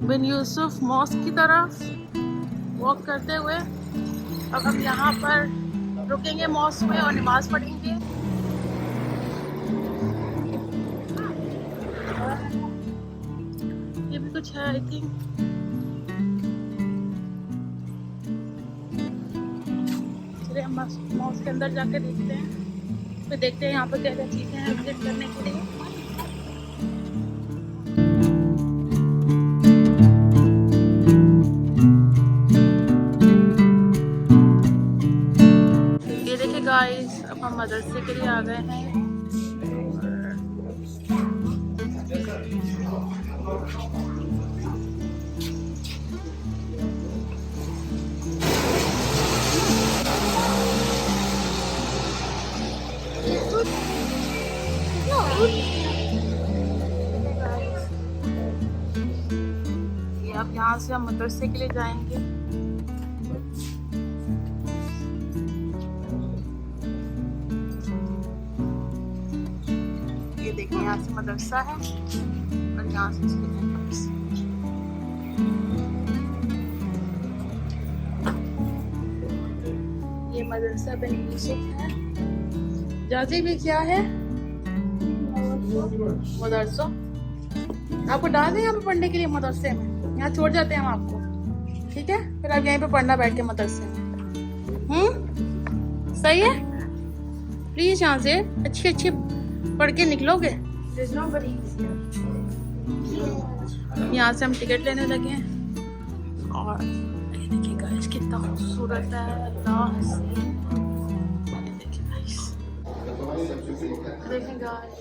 बिन Yusuf mask की तरफ walk करते हुए अब हम यहाँ पर रुकेंगे मॉस्क में और नमाज पढ़ेंगे। ये भी कुछ है आई थिंक। चलिए हम मॉस्क के अंदर जाके देखते हैं, फिर देखते हैं यहाँ पर क्या क्या चीज़ें हैं विजिट करने के लिए। ये देखिए गाइस, अब हम मदरसे के लिए आ गए हैं। ये अब यहाँ से हम मदरसे के लिए जाएंगे। ये देखिए यहाँ से मदरसा है और यहाँ से इसके एंट्रेंस। ये मदरसा बिन यूसुफ है। जाजी भी क्या है मदरसा, आपको डाल दें यहाँ पे पढ़ने के लिए मदरसे में, यहाँ छोड़ जाते हैं हम आपको, ठीक है? फिर आप यहीं पे पढ़ना बैठ के मदरसे में। सही है? प्लीज यहाँ से अच्छी अच्छी पढ़ के निकलोगे। यहाँ से हम टिकट लेने लगे हैं और ये देखिए गाइस कितना खूबसूरत है। अल्लाह से देखिए गाइस,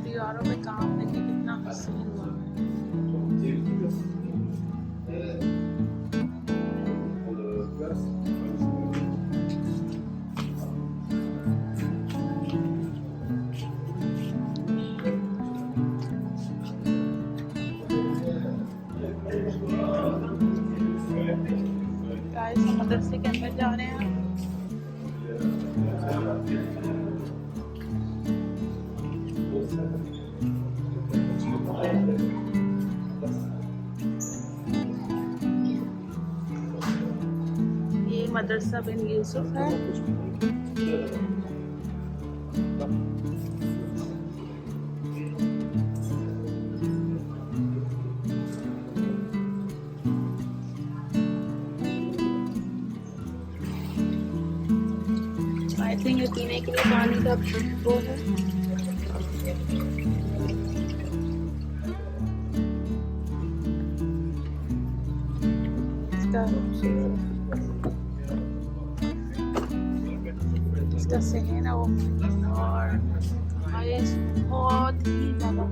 दीवारों में काम देखिए कितना हसीन हुआ है। गाइस हम मदरसे के अंदर जा रहे हैं। ये मदरसा बिन यूसुफ है। आई थिंक ये पीने के लिए पानी का वो है। इसका सहना वो और बहुत ही ज़्यादा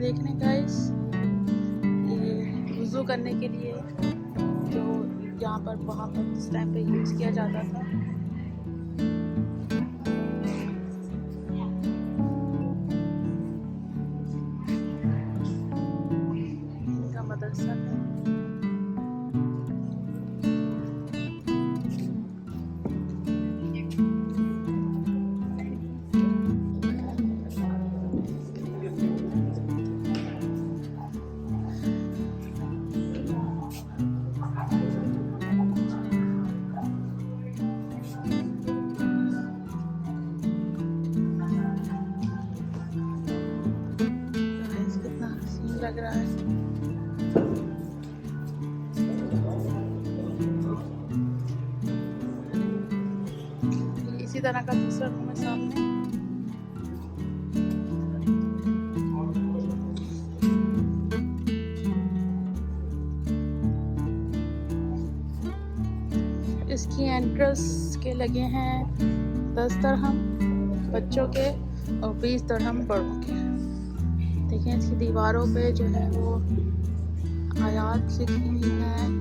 देखने गाइस, ये वुज़ू करने के लिए जो यहाँ पर वहाँ पर उस टाइम पे यूज़ किया जाता था। इनका मदरसा है। लग रहा है इसी तरह का दूसरा रूम है सामने। इसकी एंट्रेंस के लगे हैं 10 दिरहम बच्चों के और 20 दिरहम बड़ों के। देखें इसकी दीवारों पे जो है वो आयात लिखी हुई है।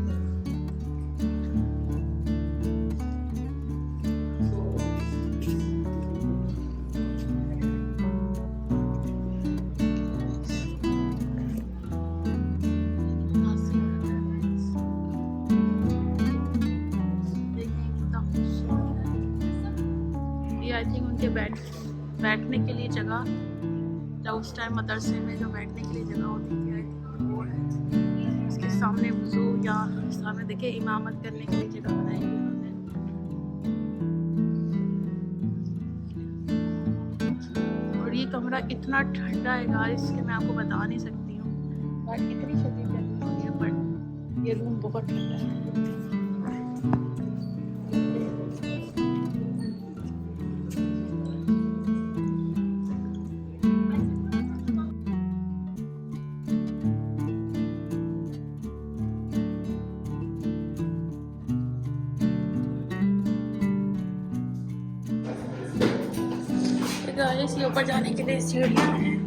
ये आई थिंक उनके बैठने के लिए जगह, जब उस टाइम मदरसे में जो बैठने के लिए जगह होती थी आई थिंक वो है। उसके सामने वज़ू या सामने देखिए इमामत करने के लिए जगह बनाई हुई उन्होंने। और ये कमरा इतना ठंडा है गाइस कि मैं आपको बता नहीं सकती हूँ। बाहर कितनी शदीद गर्मी हो रही है बट ये रूम बहुत ठंडा है। गाइस ये ऊपर जाने के लिए सीढ़ियाँ हैं।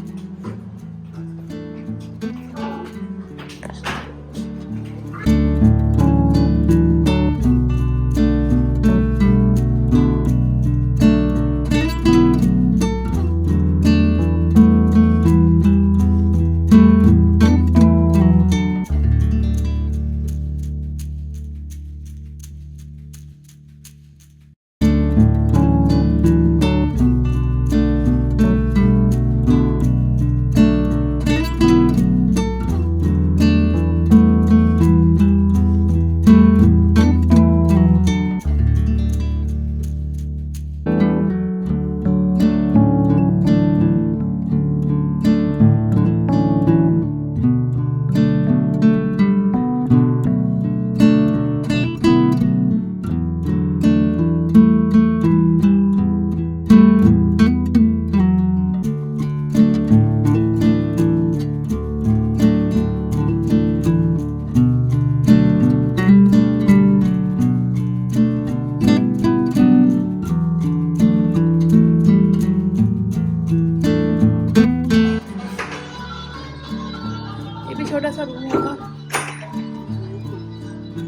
छोटा सा रूम होगा।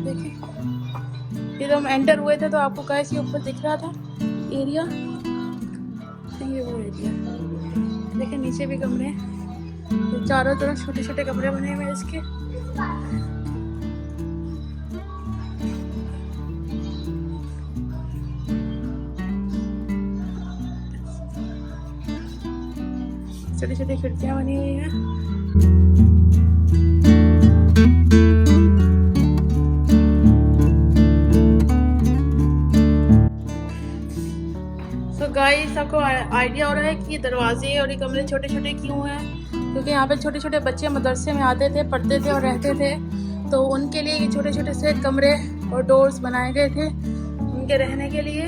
देखिए ये जब हम एंटर हुए थे तो आपको कैसे ऊपर दिख रहा था एरिया, ये वो एरिया। देखिए नीचे भी कमरे हैं, तो चारों तरफ छोटे छोटे कमरे बने हुए हैं इसके। छोटी छोटी खिड़कियाँ बनी हुई हैं। गाइस आपको आइडिया हो रहा है कि ये दरवाजे और ये कमरे छोटे छोटे क्यों हैं, क्योंकि यहाँ पे छोटे छोटे बच्चे मदरसे में आते थे, पढ़ते थे और रहते थे, तो उनके लिए ये छोटे छोटे से कमरे और डोर्स बनाए गए थे उनके रहने के लिए।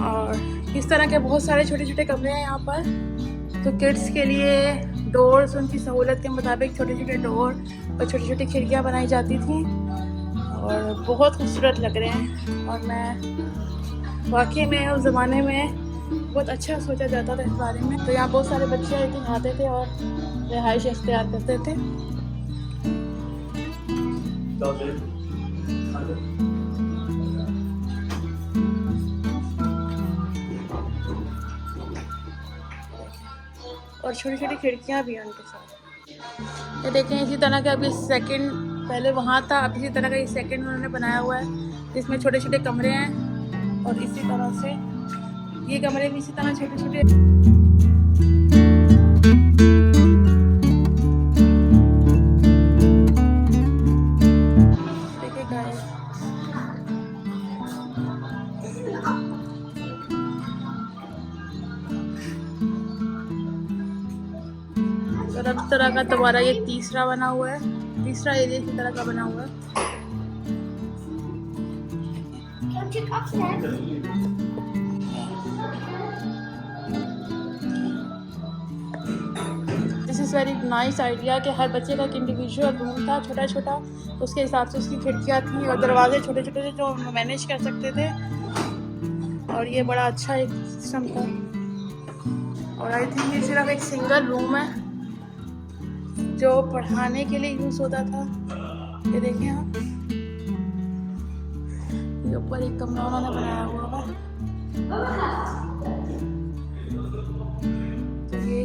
और इस तरह के बहुत सारे छोटे छोटे कमरे हैं यहाँ पर। तो किड्स के लिए डोर्स उनकी सहूलत के मुताबिक छोटे छोटे डोर और छोटी छोटी खिड़कियाँ बनाई जाती थी और बहुत खूबसूरत लग रहे हैं। और मैं वाकई में उस ज़माने में बहुत अच्छा सोचा जाता था इस बारे में। तो यहाँ बहुत सारे बच्चे आई थिंक आते थे और रिहाइश इख्तियार करते थे। और छोटी छोटी खिड़कियाँ भी हैं उनके साथ। ये देखें इसी तरह का अभी सेकंड, पहले वहाँ था, अब इसी तरह का ये सेकंड उन्होंने बनाया हुआ है जिसमें छोटे छोटे कमरे हैं। और इसी तरह से ये कमरे भी इसी तरह छोटे छोटे। देखिए गाइस और अब तरह का दोबारा ये तीसरा बना हुआ है, तीसरा एरिया इसी तरह का बना हुआ है। This is very nice idea कि हर बच्चे का एक इंडिविजुअल रूम था, छोटा छोटा, उसके हिसाब से उसकी खिड़कियाँ थी और दरवाजे छोटे छोटे थे जो मैनेज कर सकते थे। और ये बड़ा अच्छा एक सिस्टम था। और आई थिंक ये सिर्फ एक सिंगल रूम है जो पढ़ाने के लिए यूज़ होता था। ये देखें आप, ये ऊपर एक कमरा उन्होंने बनाया हुआ है। तो ये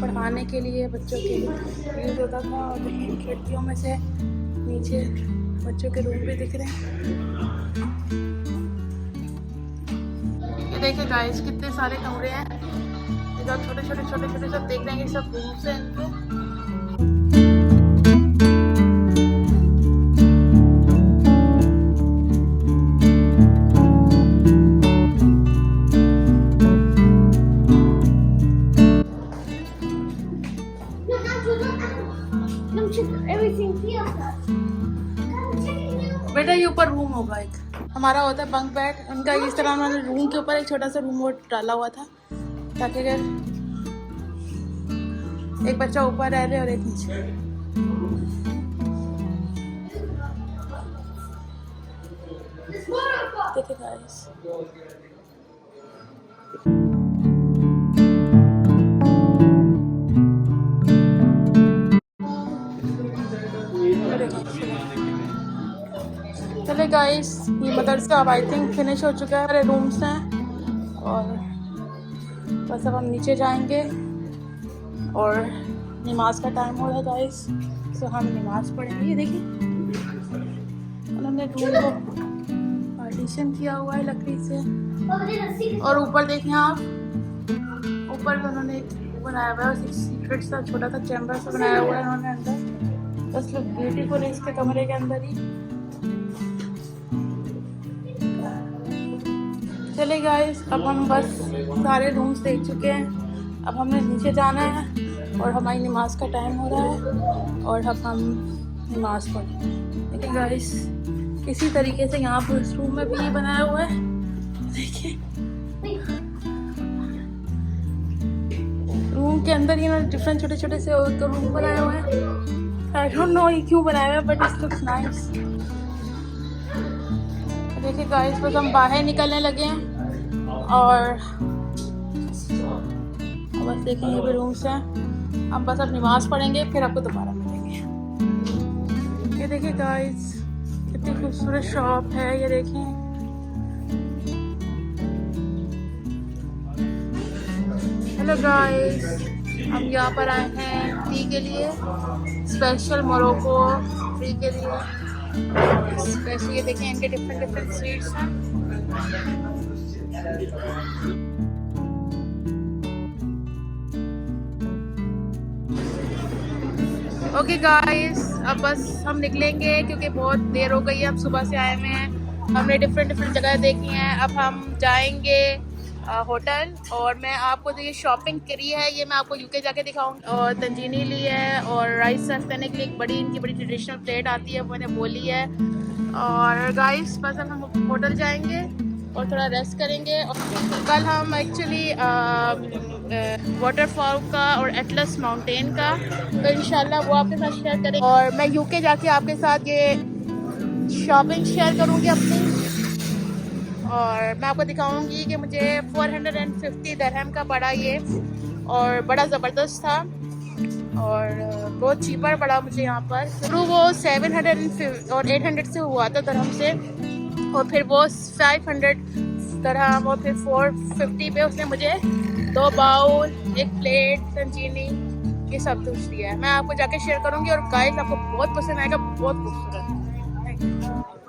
पढ़ाने के लिए बच्चों के लिए यूज़ होता था। और इन खिड़कियों में से नीचे बच्चों के रूम भी दिख रहे हैं। ये देखिए गाइस कितने सारे कमरे हैं, इधर छोटे छोटे सब देख रहे हैं, ये सब रूम्स हैं इनके। बेटा ये ऊपर रूम होगा एक, हमारा होता है बंक बेड, उनका इस तरह उन्होंने रूम के ऊपर एक छोटा सा रूम और डाला हुआ था ताकि अगर एक बच्चा ऊपर रह रहे और एक नीचे। देखिए गाइस चले गाइस, ये मदरसा अब आई थिंक फिनिश हो चुका है। हमारे रूम्स हैं और बस अब हम नीचे जाएंगे और नमाज का टाइम हो रहा है गाइस, तो हम नमाज पढ़ेंगे। ये देखिए उन्होंने रूम को पार्टीशन किया हुआ है लकड़ी से। और ऊपर देखें आप, ऊपर भी उन्होंने एक बनाया हुआ है, सीक्रेट सा छोटा सा चैम्बर सा बनाया हुआ है उन्होंने अंदर। बस लुक ब्यूटीफुल है इसके कमरे के अंदर ही। चले गाइस, अब हम बस सारे रूम्स देख चुके हैं, अब हमें नीचे जाना है और हमारी नमाज का टाइम हो रहा है और अब हम नमाज पढ़ें। लेकिन गाइस इसी तरीके से यहाँ पर इस रूम में भी ये बनाया हुआ है, देखिए रूम के अंदर ही डिफरेंट छोटे छोटे से रूम बनाए हुए हैं। आई डोंट नो ये क्यों बनाया हुआ है बट इट लुक्स नाइस। देखिए गाइस बस हम बाहर निकलने लगे हैं और बस देखें ये भी रूम्स हैं। हम बस अब नमाज पढ़ेंगे फिर आपको दोबारा मिलेंगे। ये देखिए गाइस कितनी खूबसूरत शॉप है, ये देखें। हेलो गाइस, हम यहाँ पर आए हैं टी के लिए, स्पेशल मोरक्को टी के लिए स्पेशल। ये देखें इनके डिफरेंट स्वीट्स हैं। ओके गाइस, अब बस हम निकलेंगे क्योंकि बहुत देर हो गई है, हम सुबह से आए हुए हैं, हमने डिफरेंट जगह देखी हैं। अब हम जाएंगे होटल और मैं आपको जो ये शॉपिंग करी है ये मैं आपको यूके जाके दिखाऊंगी। और तंजीनी ली है और राइस सर्व करने के लिए एक इनकी बड़ी ट्रेडिशनल प्लेट आती है, वो मैंने बोली है। और गाइस बस अब हम होटल जाएंगे और थोड़ा रेस्ट करेंगे। और कल हम एक्चुअली वाटरफॉल का और एटलस माउंटेन का तो इंशाल्लाह वो आपके साथ शेयर करेंगे। और मैं यूके जाके आपके साथ ये शॉपिंग शेयर करूँगी अपनी, और मैं आपको दिखाऊंगी कि मुझे 450 दिरहम का पड़ा ये, और बड़ा ज़बरदस्त था और बहुत चीपर पड़ा मुझे यहाँ पर। शुरू वो 700 और 800 से हुआ था दिरहम से, और फिर वो 500 दिरहम और फिर 450 पे उसने मुझे 2 बाउल, एक प्लेट, संजीनी, ये सब कुछ दिया है। मैं आपको जाके शेयर करूँगी और गाइस आपको बहुत पसंद आएगा, बहुत खूबसूरत।